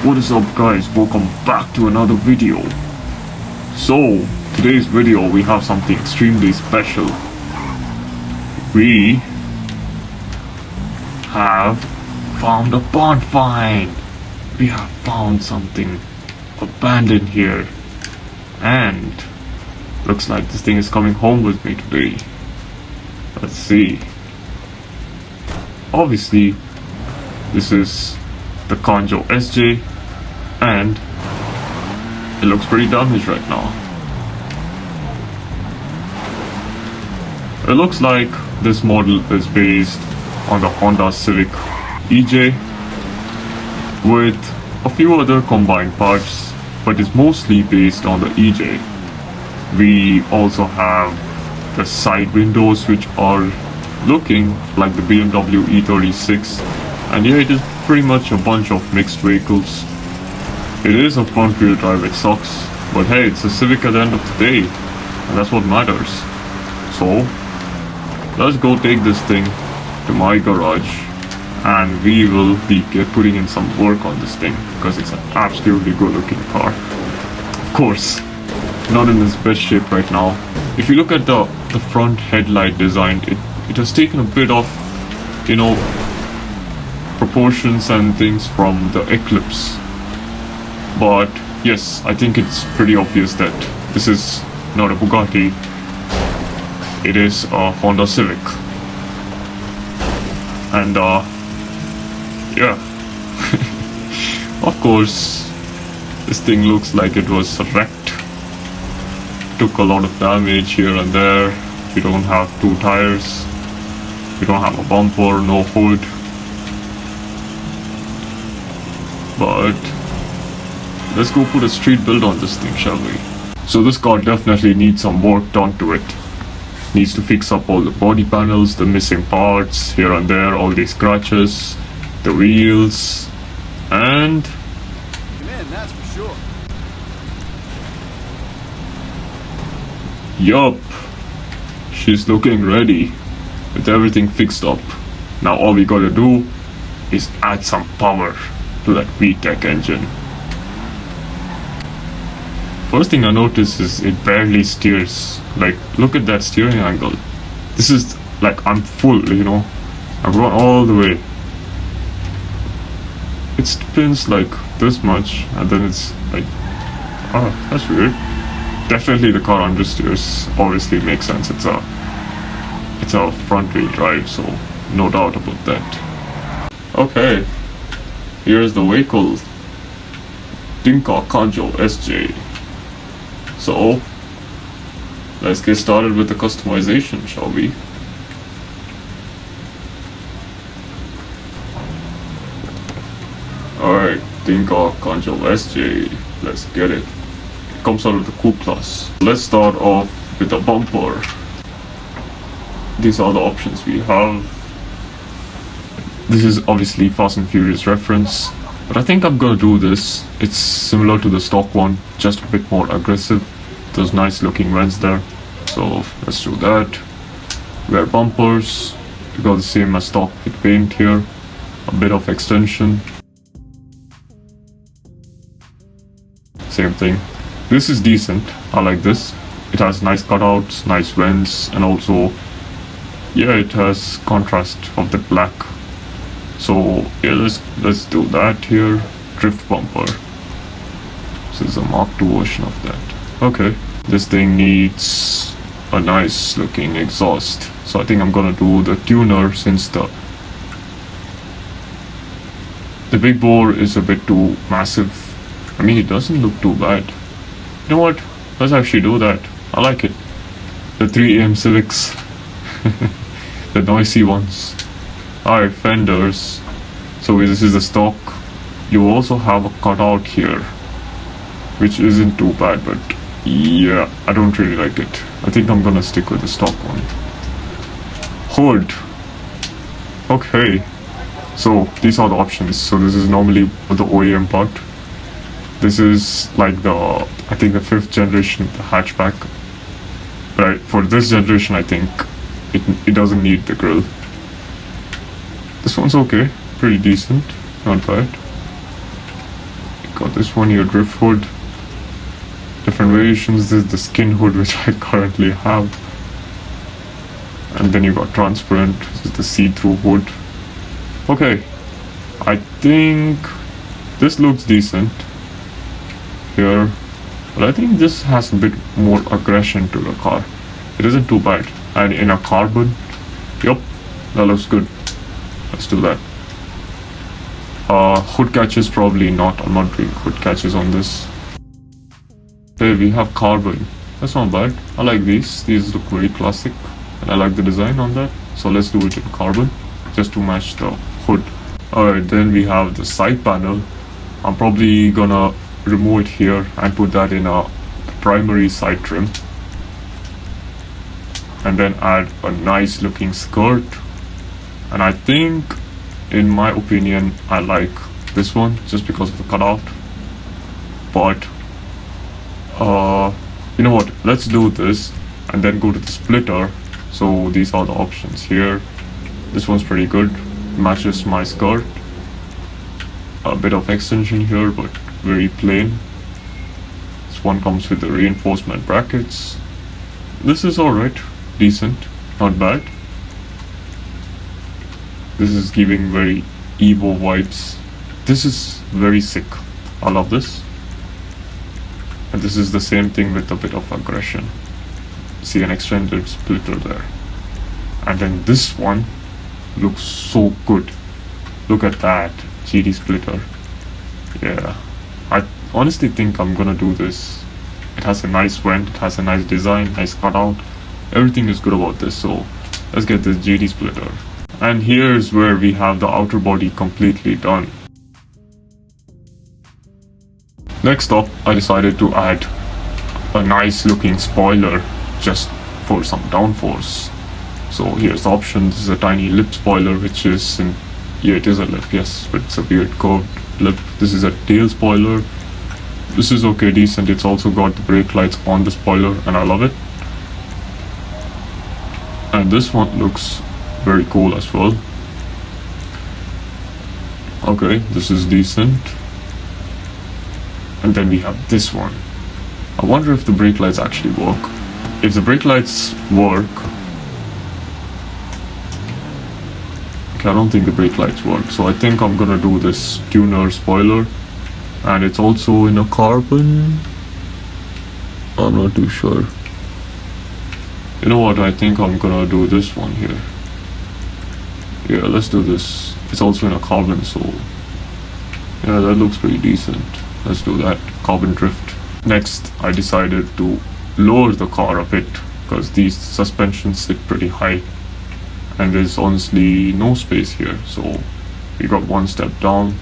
What is up guys, welcome back to another video. So, today's video we have something extremely special. We have found a barn find. We have found something abandoned here. And looks like this thing is coming home with me today. Let's see. Obviously, this is the KANJO SJ, and it looks pretty damaged right now. It looks like this model is based on the Honda Civic EJ with a few other combined parts, but is mostly based on the EJ. We also have the side windows which are looking like the BMW E36, and yeah, it is pretty much a bunch of mixed vehicles. It is a front wheel drive, it sucks, but hey, it's a Civic at the end of the day, and that's what matters. So let's go take this thing to my garage, and we will be putting in some work on this thing, because it's an absolutely good looking car. Of course, not in its best shape right now. If you look at the front headlight design, it has taken a bit of, proportions and things from the Eclipse. But yes, I think it's pretty obvious that this is not a Bugatti. It is a Honda Civic. And yeah. Of course, this thing looks like it was wrecked. Took a lot of damage here and there. We don't have two tires. We don't have a bumper, no hood. But let's go put a street build on this thing, shall we? So this car definitely needs some work done to it. Needs to fix up all the body panels, the missing parts here and there, all these scratches, the wheels, and man, that's for sure. Yup, she's looking ready with everything fixed up. Now all we gotta do is add some power to that VTEC engine. First thing I notice is it barely steers. Like, look at that steering angle. This is like, I'm full, I've gone all the way. It spins like this much, and then it's like, that's weird. Definitely the car understeers. Obviously makes sense. It's a front wheel drive, so no doubt about that. Okay, here's the vehicle. KANJO SJ. So let's get started with the customization, shall we? Alright, KANJO SJ. Let's get it. It comes out of the Coupe class. Let's start off with the bumper. These are the options we have. This is obviously Fast and Furious reference, but I think I'm gonna do this. It's similar to the stock one, just a bit more aggressive. Those nice looking vents there. So let's do that. Rear bumpers, we got the same as stock with paint here. A bit of extension. Same thing. This is decent. I like this. It has nice cutouts, nice vents, and also, yeah, it has contrast of the black. So yeah, let's do that here. Drift bumper. This is a Mark II version of that. Okay, this thing needs a nice looking exhaust. So I think I'm gonna do the tuner, since the big bore is a bit too massive. I mean, it doesn't look too bad. You know what? Let's actually do that. I like it. The 3 AM Civics. The noisy ones. Alright, fenders. So this is the stock. You also have a cutout here, which isn't too bad, but yeah, I don't really like it. I think I'm gonna stick with the stock one. Hood. Okay. So these are the options. So this is normally the OEM part. This is like I think the 5th generation, the hatchback. But for this generation, I think it doesn't need the grille. This one's okay, pretty decent, not bad. Got this one here, drift hood. Different variations. This is the skin hood which I currently have. And then you got transparent, this is the see-through hood. Okay, I think this looks decent here, but I think this has a bit more aggression to the car. It isn't too bad. And in a carbon, yep, that looks good. Let's do that. Hood catches probably not. I'm not doing hood catches on this. Okay, we have carbon. That's not bad. I like these. These look very classic. And I like the design on that. So let's do it in carbon. Just to match the hood. Alright, then we have the side panel. I'm probably gonna remove it here and put that in a primary side trim. And then add a nice looking skirt. And I think, in my opinion, I like this one just because of the cutout. But you know what, let's do this and then go to the splitter. So these are the options here. This one's pretty good, matches my skirt. A bit of extension here, but very plain. This one comes with the reinforcement brackets. This is alright, decent, not bad. This is giving very Evo vibes. This is very sick. I love this. And this is the same thing with a bit of aggression. See an extended splitter there. And then this one looks so good. Look at that GD splitter. Yeah, I honestly think I'm gonna do this. It has a nice vent, it has a nice design, nice cutout. Everything is good about this, so let's get this GD splitter. And here's where we have the outer body completely done. Next up, I decided to add a nice looking spoiler just for some downforce. So here's the options. This is a tiny lip spoiler, which is in, yeah, it is a lip, yes, but it's a weird curved lip. This is a tail spoiler. This is okay, decent. It's also got the brake lights on the spoiler, and I love it. And this one looks very cool as well. Okay, this is decent. And then we have this one. I wonder if the brake lights actually work. If the brake lights work... Okay, I don't think the brake lights work. So I think I'm gonna do this tuner spoiler. And it's also in a carbon. I'm not too sure. You know what, I think I'm gonna do this one here. Yeah, let's do this. It's also in a carbon, so... yeah, that looks pretty decent. Let's do that. Carbon drift. Next, I decided to lower the car a bit because these suspensions sit pretty high and there's honestly no space here. So we got one step down,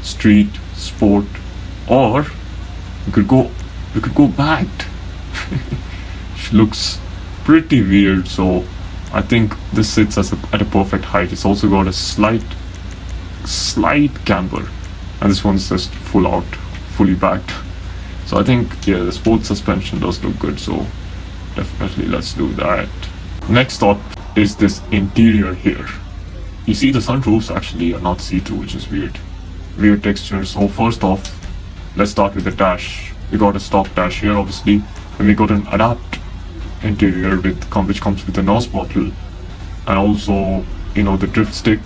street, sport, or we could go backed. Which looks pretty weird. So I think this sits at a perfect height. It's also got a slight camber, and this one's just fully backed. So I think, yeah, the sports suspension does look good, so definitely let's do that. Next up is this interior here. You see the sunroofs actually are not see-through, which is weird texture. So first off, let's start with the dash. We got a stock dash here obviously, and we got an adapt interior which comes with a NOS bottle, and also, you know, the drift stick,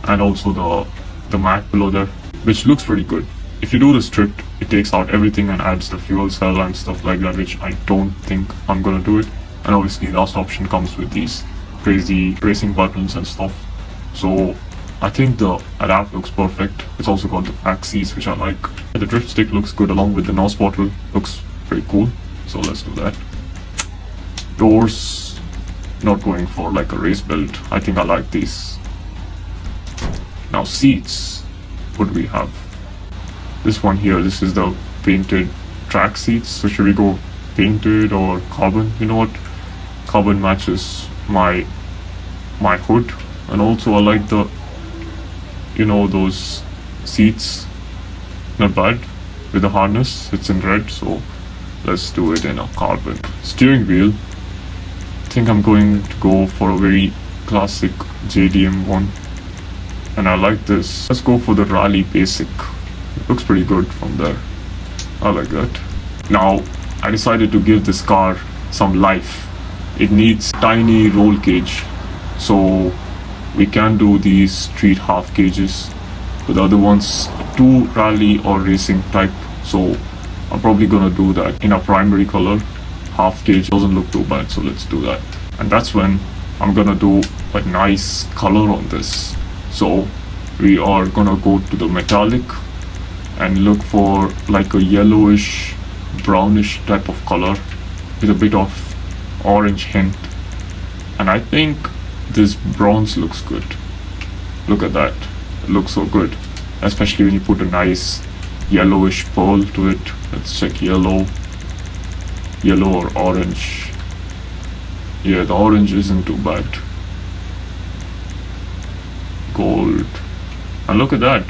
and also the mat below there, which looks pretty good. If you do the stripped, it takes out everything and adds the fuel cell and stuff like that, which I don't think I'm gonna do it. And obviously the last option comes with these crazy racing buttons and stuff. So I think the adapt looks perfect. It's also got the back seats, which I like. The drift stick looks good along with the NOS bottle. Looks pretty cool. So let's do that. Doors, not going for like a race build. I think I like these. Now seats, what do we have? This one here, this is the painted track seats. So should we go painted or carbon? You know what? Carbon matches my hood. And also I like the, you know, those seats. Not bad. With the harness, it's in red, so let's do it in a carbon. Steering wheel, I think I'm going to go for a very classic JDM one. And I like this. Let's go for the Rally Basic. looks pretty good from there. I like that. Now I decided to give this car some life. It needs tiny roll cage, so we can do these street half cages, but the other ones too rally or racing type, so I'm probably gonna do that in a primary color. Half cage doesn't look too bad, so let's do that. And that's when I'm gonna do a nice color on this. So we are gonna go to the metallic and look for like a yellowish brownish type of color with a bit of orange hint. And I think this bronze looks good. Look at that, it looks so good, especially when you put a nice yellowish pearl to it. Let's check yellow or orange. Yeah, the orange isn't too bad. Gold, and look at that,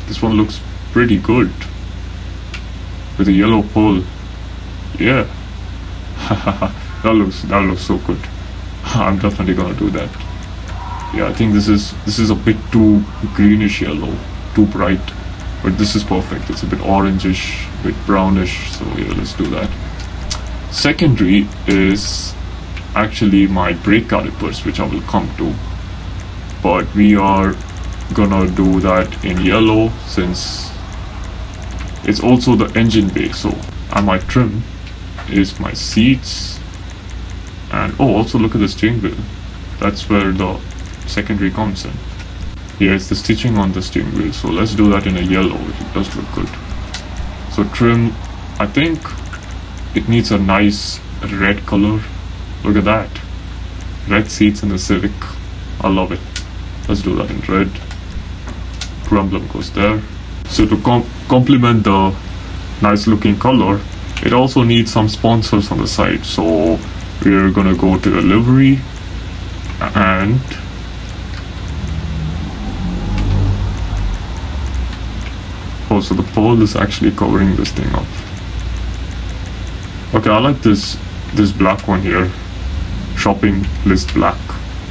this one looks pretty good with a yellow pearl. Yeah. that looks so good. I'm definitely gonna do that. Yeah, I think this is a bit too greenish yellow, too bright, but this is perfect. It's a bit orangish, a bit brownish, so yeah, let's do that. Secondary is actually my brake calipers, which I will come to, but we are gonna do that in yellow since it's also the engine bay. So, and my trim is my seats, and oh, also look at the steering wheel. That's where the secondary comes in. Yeah, it's the stitching on the steering wheel, so let's do that in a yellow. It does look good. So trim, I think it needs a nice red color. Look at that, red seats in the Civic. I love it. Let's do that in red. Emblem goes there. So to complement the nice looking color, it also needs some sponsors on the side. So we're gonna go to the livery, and oh, so the pole is actually covering this thing up. Okay, I like this black one here. Shopping list black.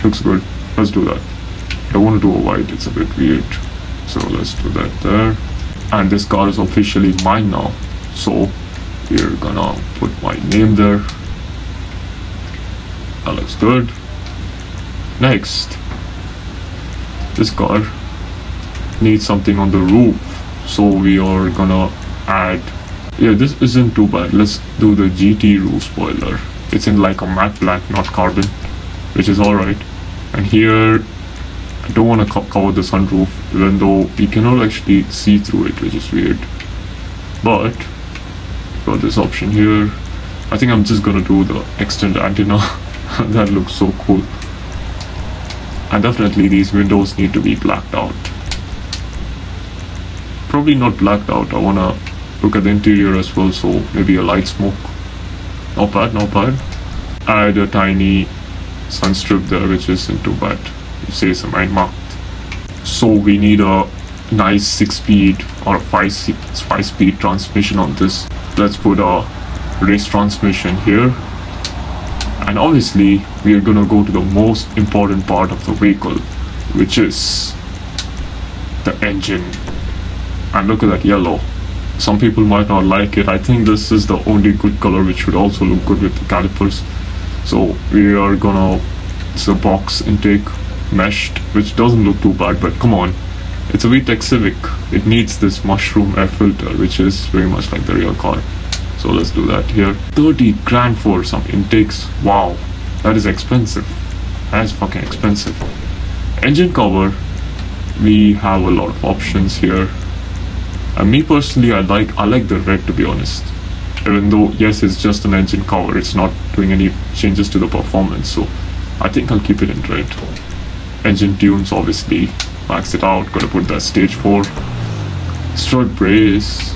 Looks good. Let's do that. I don't want to do a white, it's a bit weird. So let's do that there. And this car is officially mine now. So we're gonna put my name there. That looks good. Next, this car needs something on the roof. So we are gonna add, yeah, this isn't too bad. Let's do the GT roof spoiler. It's in like a matte black, not carbon, which is alright. And here, I don't want to cover the sunroof, even though you cannot actually see through it, which is weird. But got this option here. I think I'm just gonna do the extend antenna. That looks so cool. And definitely these windows need to be blacked out. Probably not blacked out. I wanna look at the interior as well, so maybe a light smoke. Not bad, not bad. Add a tiny sun strip there, which isn't too bad. It says a mind marked. So we need a nice 6-speed or 5-speed transmission on this. Let's put a race transmission here. And obviously we are gonna go to the most important part of the vehicle, which is the engine. And look at that yellow. Some people might not like it. I think this is the only good color which would also look good with the calipers. So we are gonna, it's a box intake meshed, which doesn't look too bad, but come on, it's a VTEC Civic. It needs this mushroom air filter, which is very much like the real car. So let's do that here. 30 grand for some intakes. Wow, that is expensive. That is fucking expensive. Engine cover, we have a lot of options here. And me personally, I like the red, to be honest. Even though, yes, it's just an engine cover, it's not doing any changes to the performance, so I think I'll keep it in red. Engine tunes, obviously, max it out. Gotta put that stage 4. Strut brace.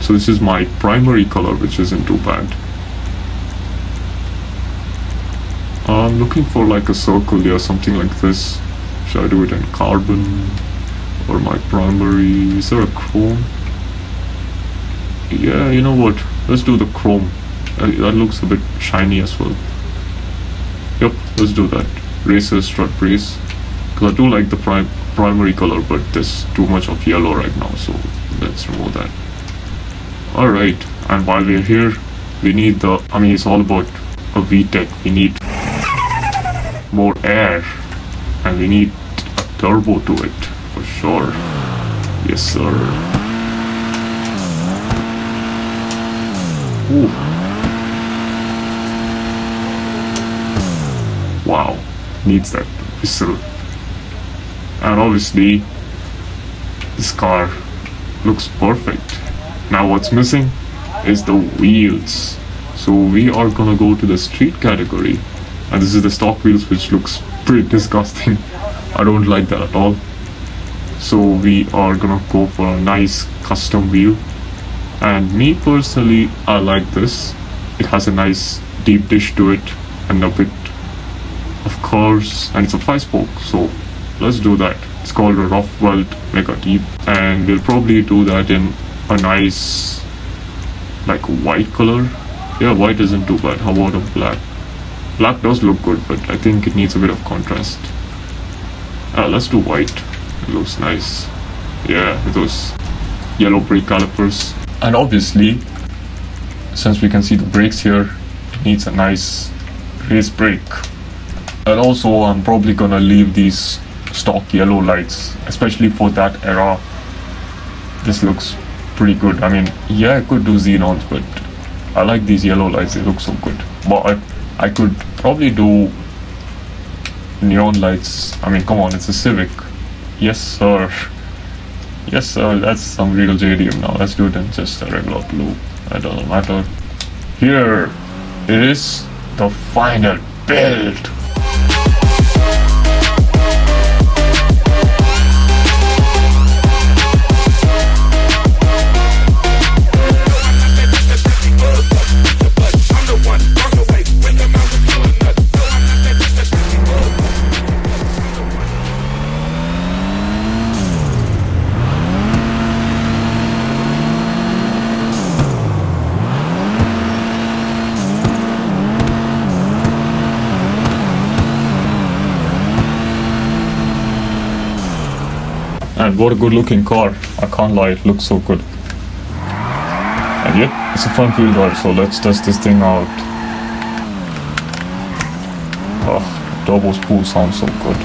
So this is my primary color, which isn't too bad. I'm looking for like a circle here, something like this. Should I do it in carbon or my primary? Is there a chrome? Yeah, you know what? Let's do the chrome. That looks a bit shiny as well. Yep, let's do that. Racer strut brace. Because I do like the primary color, but there's too much of yellow right now, so let's remove that. Alright, and while we're here, we need it's all about a VTEC. We need more air, and we need a turbo to it, for sure. Yes, sir. Ooh. Wow, needs that whistle. And obviously, this car looks perfect. Now what's missing is the wheels. So we are gonna go to the street category. And this is the stock wheels, which looks pretty disgusting. I don't like that at all. So we are gonna go for a nice custom wheel. And me personally, I like this. It has a nice deep dish to it and a bit of curves, and it's a 5-spoke, so let's do that. It's called a rough weld mega deep, and we'll probably do that in a nice like white color. Yeah, white isn't too bad. How about a black? Black does look good, but I think it needs a bit of contrast. Let's do white. It looks nice. Yeah, with those yellow brake calipers. And obviously, since we can see the brakes here, it needs a nice race brake. And also, I'm probably gonna leave these stock yellow lights, especially for that era. This looks pretty good. I mean, yeah, I could do xenons, but I like these yellow lights. They look so good. But I could probably do neon lights. I mean, come on, it's a Civic. Yes, sir. Yes, sir. That's some real JDM now. Let's do it in just a regular blue. That doesn't matter. Here it is, the final build. And what a good looking car, I can't lie, it looks so good. And yet, it's a front wheel drive, so let's test this thing out. Oh, turbo spool sounds so good.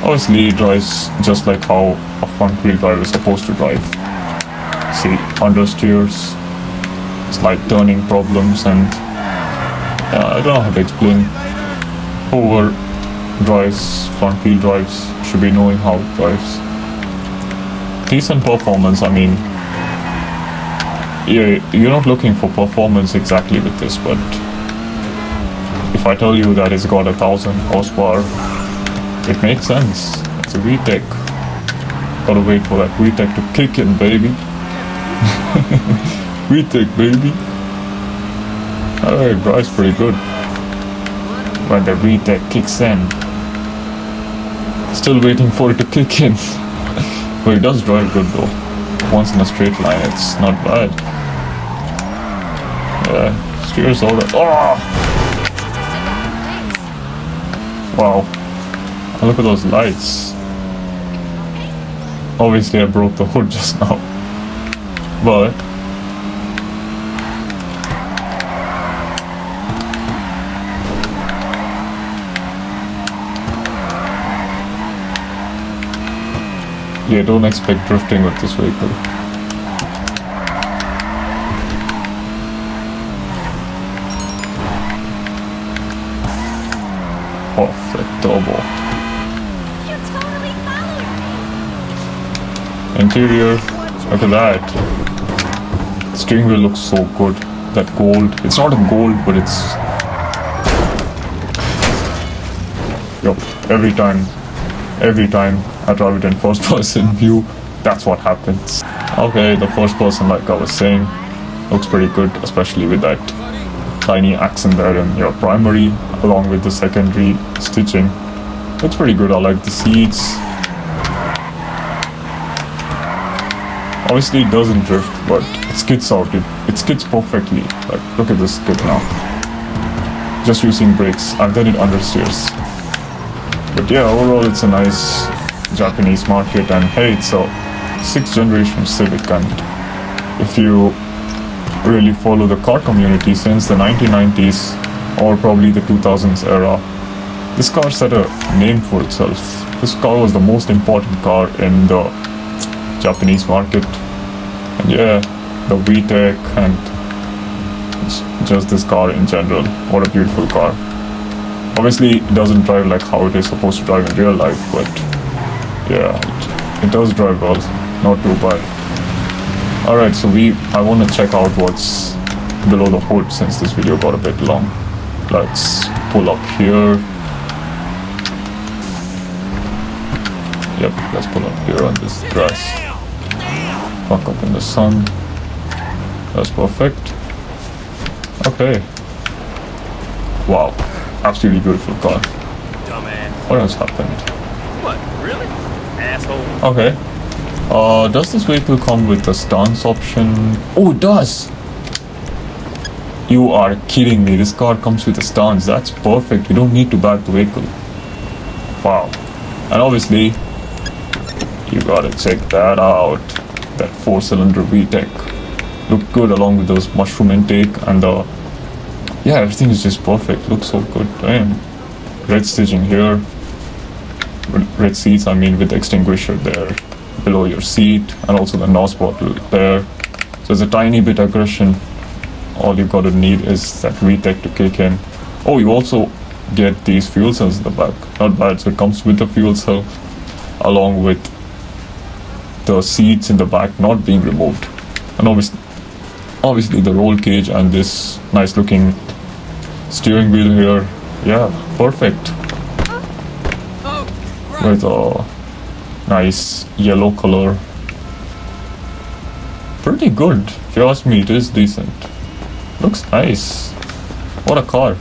Obviously it drives just like how a front wheel drive is supposed to drive. See, understeers, slight turning problems, and I don't know how to explain. Whoever drives front wheel drives should be knowing how it drives. Decent performance. I mean, you're not looking for performance exactly with this, but if I tell you that it's got 1,000 horsepower, it makes sense. It's a VTEC. Gotta wait for that VTEC to kick in, baby. VTEC, baby. It drives pretty good when the VTEC kicks in. Still waiting for it to kick in. But it does drive good though. Once in a straight line, it's not bad. Yeah, steers all that. Oh! Wow. And look at those lights. Obviously I broke the hood just now. But yeah, don't expect drifting with this vehicle. Perfect turbo. You're totally following me. Interior, look at that. Steering wheel looks so good. That gold, it's not a gold, but it's... Yup, every time I drive it in first person view, that's what happens. Okay, the first person, like I was saying, looks pretty good, especially with that tiny accent there in your primary, along with the secondary stitching. Looks pretty good. I like the seats. Obviously it doesn't drift, but it skids out. It skids perfectly. Like, look at this skid now. Just using brakes, and then it understeers. But yeah, overall it's a nice Japanese market, and hey, it's a 6th generation Civic, and if you really follow the car community since the 1990s or probably the 2000s era, this car set a name for itself. This car was the most important car in the Japanese market, and yeah, the VTEC and just this car in general. What a beautiful car. Obviously it doesn't drive like how it is supposed to drive in real life, but yeah, it does drive well, not too bad. Alright, so I want to check out what's below the hood since this video got a bit long. Let's pull up here. Yep, let's pull up here on this grass. Fuck up in the sun. That's perfect. Okay. Wow, absolutely beautiful car. Dumbass. What else happened? What, really? Asshole. Okay. Does this vehicle come with a stance option? Oh, it does! You are kidding me. This car comes with a stance. That's perfect. You don't need to back the vehicle. Wow. And obviously, you gotta check that out. That 4-cylinder VTEC. Look good along with those mushroom intake and the... Yeah, everything is just perfect. Looks so good. Damn. Red stitching here. Red seats, I mean, with the extinguisher there below your seat, and also the NOS bottle there. So there's a tiny bit aggression. All you gotta need is that VTEC to kick in. Oh, you also get these fuel cells in the back. Not bad. So it comes with the fuel cell along with the seats in the back not being removed, and obviously the roll cage and this nice looking steering wheel here. Yeah, perfect. With a nice yellow color. Pretty good, if you ask me. It is decent. Looks nice. What a car.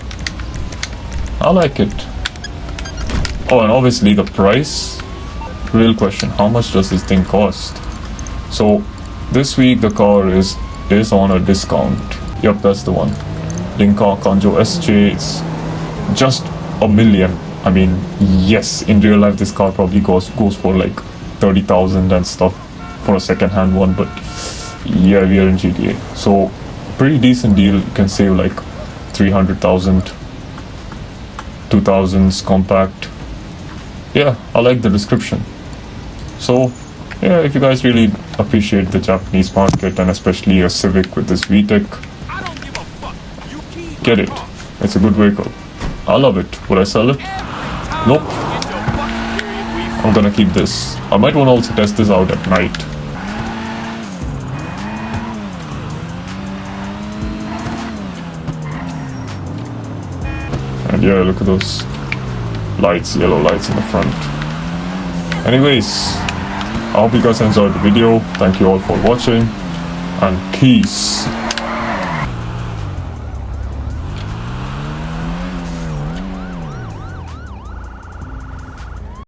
I like it. Oh, and obviously the price. Real question, how much does this thing cost? So this week the car is on a discount. Yep, that's the one. Linka KANJO SJ. It's just $1 million. I mean, yes, in real life this car probably goes for like 30,000 and stuff for a second-hand one, but yeah, we are in GTA, so pretty decent deal. You can save like 300,000, 2000s compact. Yeah, I like the description. So yeah, if you guys really appreciate the Japanese market and especially a Civic with this VTEC, get it. It's a good vehicle. I love it. Would I sell it? Nope. I'm gonna keep this. I might want to also test this out at night. And yeah, look at those lights, yellow lights in the front. Anyways, I hope you guys enjoyed the video. Thank you all for watching, and peace.